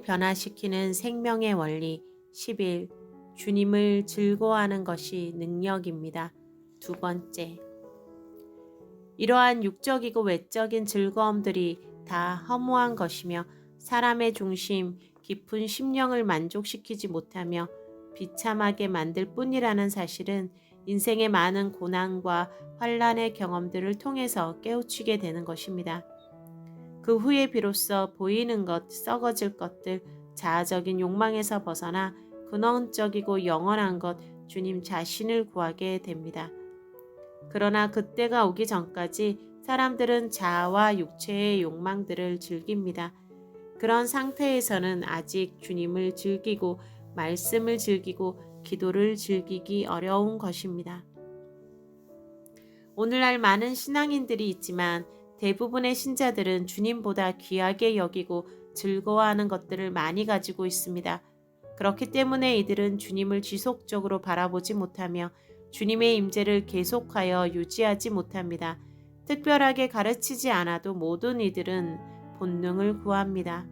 변화시키는 생명의 원리 11. 주님을 즐거워하는 것이 능력입니다. 두 번째, 이러한 육적이고 외적인 즐거움들이 다 허무한 것이며 사람의 중심, 깊은 심령을 만족시키지 못하며 비참하게 만들 뿐이라는 사실은 인생의 많은 고난과 환란의 경험들을 통해서 깨우치게 되는 것입니다. 그 후에 비로소 보이는 것, 썩어질 것들, 자아적인 욕망에서 벗어나 근원적이고 영원한 것, 주님 자신을 구하게 됩니다. 그러나 그때가 오기 전까지 사람들은 자아와 육체의 욕망들을 즐깁니다. 그런 상태에서는 아직 주님을 즐기고 말씀을 즐기고 기도를 즐기기 어려운 것입니다. 오늘날 많은 신앙인들이 있지만 대부분의 신자들은 주님보다 귀하게 여기고 즐거워하는 것들을 많이 가지고 있습니다. 그렇기 때문에 이들은 주님을 지속적으로 바라보지 못하며 주님의 임재를 계속하여 유지하지 못합니다. 특별하게 가르치지 않아도 모든 이들은 본능을 구합니다.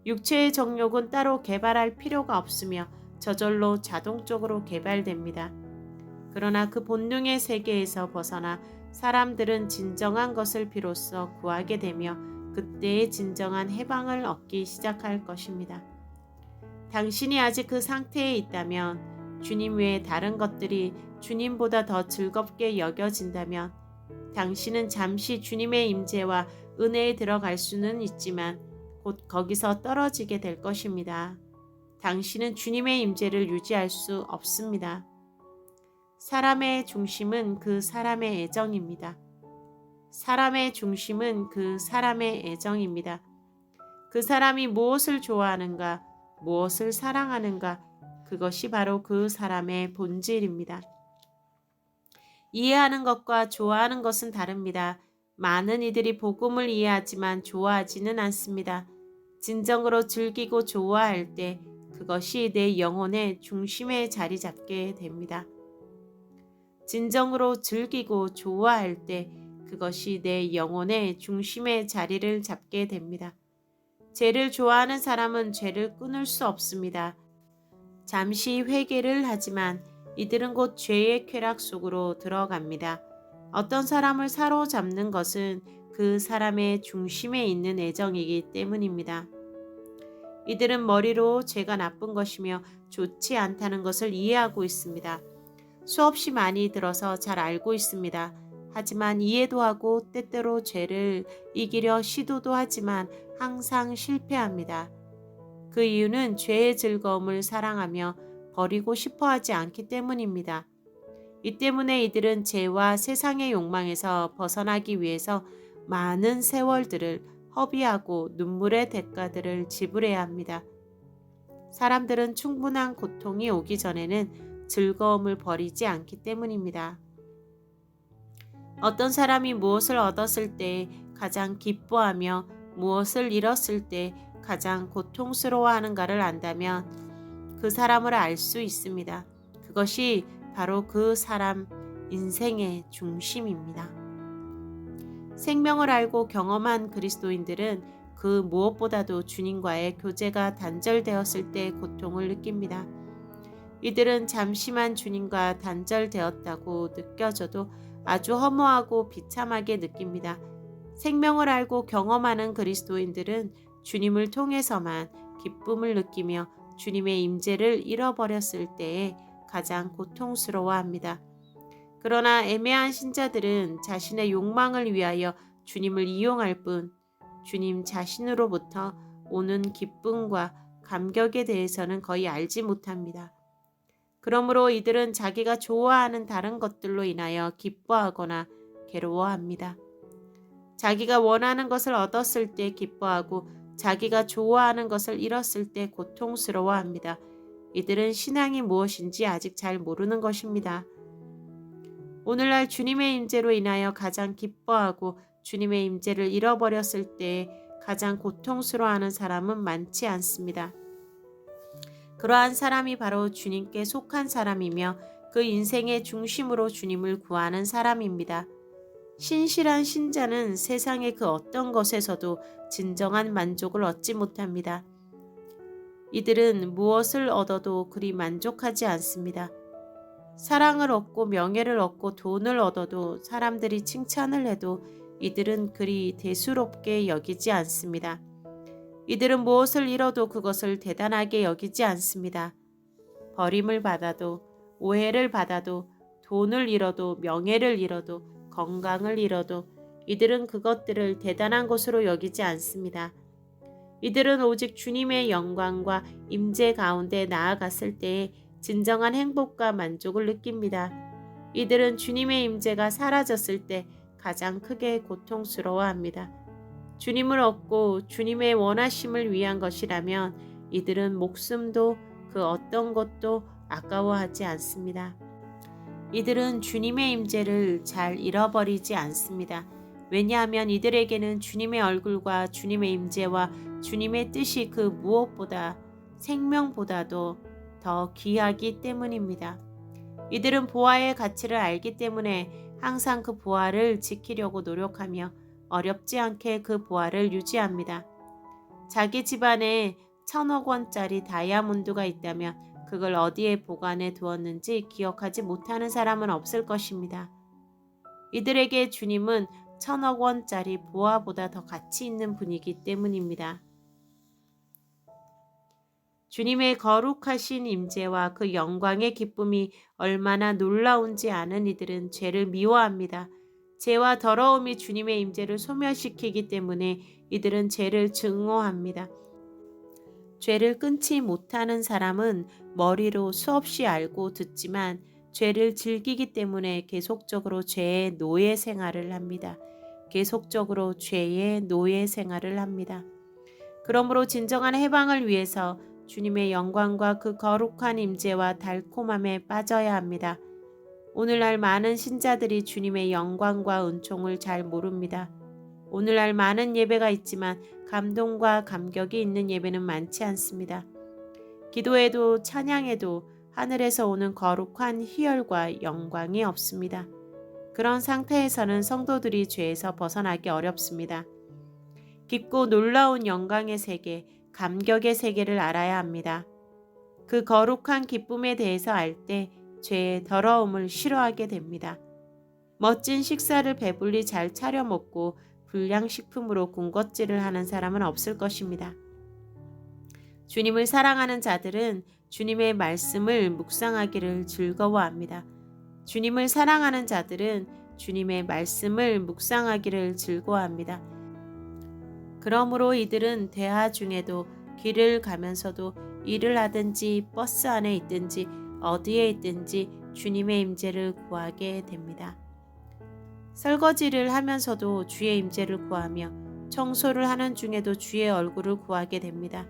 육체의 정욕은 따로 개발할 필요가 없으며 저절로 자동적으로 개발됩니다. 그러나 그 본능의 세계에서 벗어나 사람들은 진정한 것을 비로소 구하게 되며 그때의 진정한 해방을 얻기 시작할 것입니다. 당신이 아직 그 상태에 있다면, 주님 외에 다른 것들이 주님보다 더 즐겁게 여겨진다면 당신은 잠시 주님의 임재와 은혜에 들어갈 수는 있지만 곧 거기서 떨어지게 될 것입니다. 당신은 주님의 임재를 유지할 수 없습니다. 사람의 중심은 그 사람의 애정입니다. 사람의 중심은 그 사람의 애정입니다. 그 사람이 무엇을 좋아하는가, 무엇을 사랑하는가, 그것이 바로 그 사람의 본질입니다. 이해하는 것과 좋아하는 것은 다릅니다. 많은 이들이 복음을 이해하지만 좋아하지는 않습니다. 진정으로 즐기고 좋아할 때 그것이 내 영혼의 중심에 자리 잡게 됩니다. 진정으로 즐기고 좋아할 때 그것이 내 영혼의 중심에 자리를 잡게 됩니다. 죄를 좋아하는 사람은 죄를 끊을 수 없습니다. 잠시 회개를 하지만 이들은 곧 죄의 쾌락 속으로 들어갑니다. 어떤 사람을 사로잡는 것은 그 사람의 중심에 있는 애정이기 때문입니다. 이들은 머리로 죄가 나쁜 것이며 좋지 않다는 것을 이해하고 있습니다. 수없이 많이 들어서 잘 알고 있습니다. 하지만 이해도 하고 때때로 죄를 이기려 시도도 하지만 항상 실패합니다. 그 이유는 죄의 즐거움을 사랑하며 버리고 싶어 하지 않기 때문입니다. 이 때문에 이들은 죄와 세상의 욕망에서 벗어나기 위해서 많은 세월들을 허비하고 눈물의 대가들을 지불해야 합니다. 사람들은 충분한 고통이 오기 전에는 즐거움을 버리지 않기 때문입니다. 어떤 사람이 무엇을 얻었을 때 가장 기뻐하며 무엇을 잃었을 때 가장 고통스러워하는가를 안다면 그 사람을 알 수 있습니다. 그것이 바로 그 사람 인생의 중심입니다. 생명을 알고 경험한 그리스도인들은 그 무엇보다도 주님과의 교제가 단절되었을 때 고통을 느낍니다. 이들은 잠시만 주님과 단절되었다고 느껴져도 아주 허무하고 비참하게 느낍니다. 생명을 알고 경험하는 그리스도인들은 주님을 통해서만 기쁨을 느끼며 주님의 임재를 잃어버렸을 때에 가장 고통스러워합니다. 그러나 애매한 신자들은 자신의 욕망을 위하여 주님을 이용할 뿐 주님 자신으로부터 오는 기쁨과 감격에 대해서는 거의 알지 못합니다. 그러므로 이들은 자기가 좋아하는 다른 것들로 인하여 기뻐하거나 괴로워합니다. 자기가 원하는 것을 얻었을 때 기뻐하고 자기가 좋아하는 것을 잃었을 때 고통스러워합니다. 이들은 신앙이 무엇인지 아직 잘 모르는 것입니다. 오늘날 주님의 임재로 인하여 가장 기뻐하고 주님의 임재를 잃어버렸을 때 가장 고통스러워하는 사람은 많지 않습니다. 그러한 사람이 바로 주님께 속한 사람이며 그 인생의 중심으로 주님을 구하는 사람입니다. 신실한 신자는 세상의 그 어떤 것에서도 진정한 만족을 얻지 못합니다. 이들은 무엇을 얻어도 그리 만족하지 않습니다. 사랑을 얻고 명예를 얻고 돈을 얻어도 사람들이 칭찬을 해도 이들은 그리 대수롭게 여기지 않습니다. 이들은 무엇을 잃어도 그것을 대단하게 여기지 않습니다. 버림을 받아도 오해를 받아도 돈을 잃어도 명예를 잃어도 건강을 잃어도 이들은 그것들을 대단한 것으로 여기지 않습니다. 이들은 오직 주님의 영광과 임재 가운데 나아갔을 때에 진정한 행복과 만족을 느낍니다. 이들은 주님의 임재가 사라졌을 때 가장 크게 고통스러워합니다. 주님을 얻고 주님의 원하심을 위한 것이라면 이들은 목숨도 그 어떤 것도 아까워하지 않습니다. 이들은 주님의 임재를 잘 잃어버리지 않습니다. 왜냐하면 이들에게는 주님의 얼굴과 주님의 임재와 주님의 뜻이 그 무엇보다 생명보다도 더 귀하기 때문입니다. 이들은 보화의 가치를 알기 때문에 항상 그 보화를 지키려고 노력하며 어렵지 않게 그 보화를 유지합니다. 자기 집안에 1,000억 원짜리 다이아몬드가 있다면 그걸 어디에 보관해 두었는지 기억하지 못하는 사람은 없을 것입니다. 이들에게 주님은 1,000억 원짜리 보화보다 더 가치 있는 분이기 때문입니다. 주님의 거룩하신 임재와 그 영광의 기쁨이 얼마나 놀라운지 아는 이들은 죄를 미워합니다. 죄와 더러움이 주님의 임재를 소멸시키기 때문에 이들은 죄를 증오합니다. 죄를 끊지 못하는 사람은 머리로 수없이 알고 듣지만 죄를 즐기기 때문에 계속적으로 죄의 노예 생활을 합니다. 계속적으로 죄의 노예 생활을 합니다. 그러므로 진정한 해방을 위해서 주님의 영광과 그 거룩한 임재와 달콤함에 빠져야 합니다. 오늘날 많은 신자들이 주님의 영광과 은총을 잘 모릅니다. 오늘날 많은 예배가 있지만 감동과 감격이 있는 예배는 많지 않습니다. 기도에도 찬양에도 하늘에서 오는 거룩한 희열과 영광이 없습니다. 그런 상태에서는 성도들이 죄에서 벗어나기 어렵습니다. 깊고 놀라운 영광의 세계, 감격의 세계를 알아야 합니다. 그 거룩한 기쁨에 대해서 알 때 죄의 더러움을 싫어하게 됩니다. 멋진 식사를 배불리 잘 차려 먹고 불량식품으로 군것질을 하는 사람은 없을 것입니다. 주님을 사랑하는 자들은 주님의 말씀을 묵상하기를 즐거워합니다. 주님을 사랑하는 자들은 주님의 말씀을 묵상하기를 즐거워합니다. 그러므로 이들은 대화 중에도 길을 가면서도 일을 하든지 버스 안에 있든지 어디에 있든지 주님의 임재를 구하게 됩니다. 설거지를 하면서도 주의 임재를 구하며 청소를 하는 중에도 주의 얼굴을 구하게 됩니다.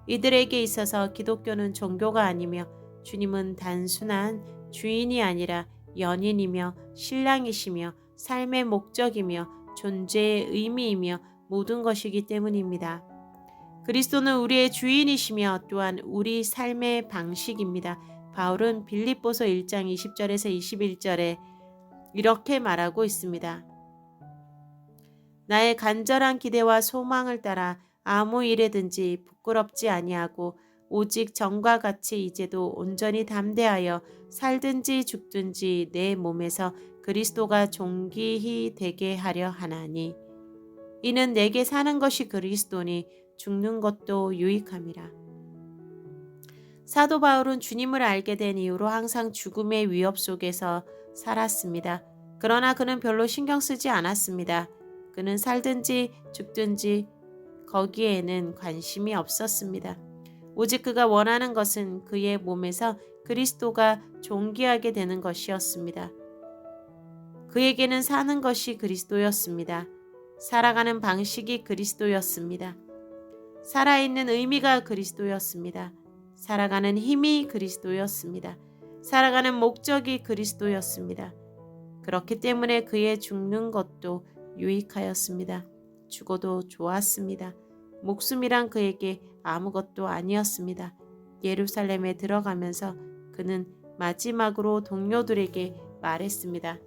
이들에게 있어서 기독교는 종교가 아니며 주님은 단순한 주인이 아니라 연인이며 신랑이시며 삶의 목적이며 존재의 의미이며 모든 것이기 때문입니다. 그리스도는 우리의 주인이시며 또한 우리 삶의 방식입니다. 바울은 빌립보서 1장 20절에서 21절에 이렇게 말하고 있습니다. 나의 간절한 기대와 소망을 따라 아무 일에든지 부끄럽지 아니하고 오직 전과 같이 이제도 온전히 담대하여 살든지 죽든지 내 몸에서 그리스도가 존귀히 되게 하려 하나니 이는 내게 사는 것이 그리스도니 죽는 것도 유익함이라. 사도 바울은 주님을 알게 된 이후로 항상 죽음의 위협 속에서 살았습니다. 그러나 그는 별로 신경 쓰지 않았습니다. 그는 살든지 죽든지 거기에는 관심이 없었습니다. 오직 그가 원하는 것은 그의 몸에서 그리스도가 존귀하게 되는 것이었습니다. 그에게는 사는 것이 그리스도였습니다. 살아가는 방식이 그리스도였습니다. 살아있는 의미가 그리스도였습니다. 살아가는 힘이 그리스도였습니다. 살아가는 목적이 그리스도였습니다. 그렇기 때문에 그의 죽는 것도 유익하였습니다. 죽어도 좋았습니다. 목숨이란 그에게 아무것도 아니었습니다. 예루살렘에 들어가면서 그는 마지막으로 동료들에게 말했습니다.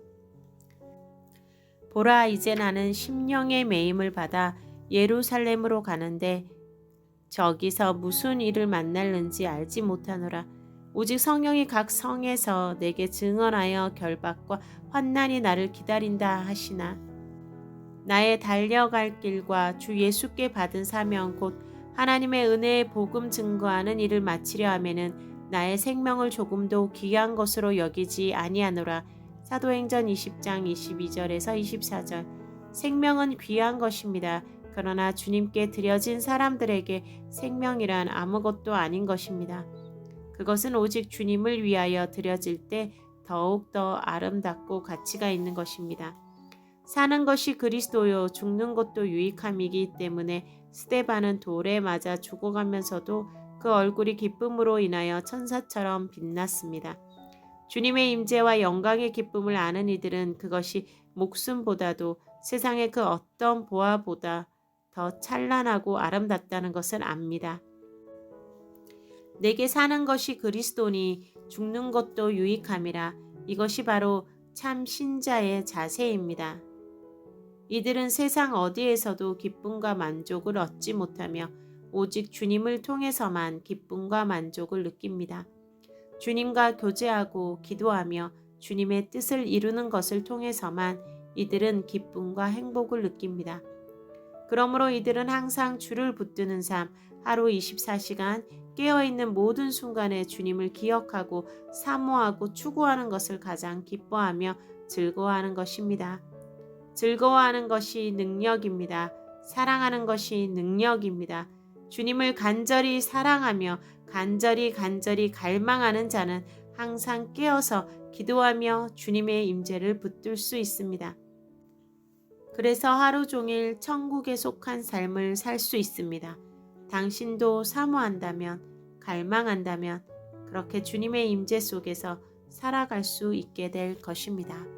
보라, 이제 나는 심령의 매임을 받아 예루살렘으로 가는데 저기서 무슨 일을 만날는지 알지 못하노라. 오직 성령이 각 성에서 내게 증언하여 결박과 환난이 나를 기다린다 하시나. 나의 달려갈 길과 주 예수께 받은 사명 곧 하나님의 은혜의 복음 증거하는 일을 마치려 하면은 나의 생명을 조금도 귀한 것으로 여기지 아니하노라. 사도행전 20장 22절에서 24절. 생명은 귀한 것입니다. 그러나 주님께 드려진 사람들에게 생명이란 아무것도 아닌 것입니다. 그것은 오직 주님을 위하여 드려질 때 더욱더 아름답고 가치가 있는 것입니다. 사는 것이 그리스도요 죽는 것도 유익함이기 때문에 스데반은 돌에 맞아 죽어가면서도 그 얼굴이 기쁨으로 인하여 천사처럼 빛났습니다. 주님의 임재와 영광의 기쁨을 아는 이들은 그것이 목숨보다도 세상의 그 어떤 보화보다 더 찬란하고 아름답다는 것을 압니다. 내게 사는 것이 그리스도니 죽는 것도 유익함이라. 이것이 바로 참 신자의 자세입니다. 이들은 세상 어디에서도 기쁨과 만족을 얻지 못하며 오직 주님을 통해서만 기쁨과 만족을 느낍니다. 주님과 교제하고 기도하며 주님의 뜻을 이루는 것을 통해서만 이들은 기쁨과 행복을 느낍니다. 그러므로 이들은 항상 주를 붙드는 삶, 하루 24시간 깨어있는 모든 순간에 주님을 기억하고 사모하고 추구하는 것을 가장 기뻐하며 즐거워하는 것입니다. 즐거워하는 것이 능력입니다. 사랑하는 것이 능력입니다. 주님을 간절히 사랑하며 간절히 갈망하는 자는 항상 깨어서 기도하며 주님의 임재를 붙들 수 있습니다. 그래서 하루 종일 천국에 속한 삶을 살 수 있습니다. 당신도 사모한다면, 갈망한다면 그렇게 주님의 임재 속에서 살아갈 수 있게 될 것입니다.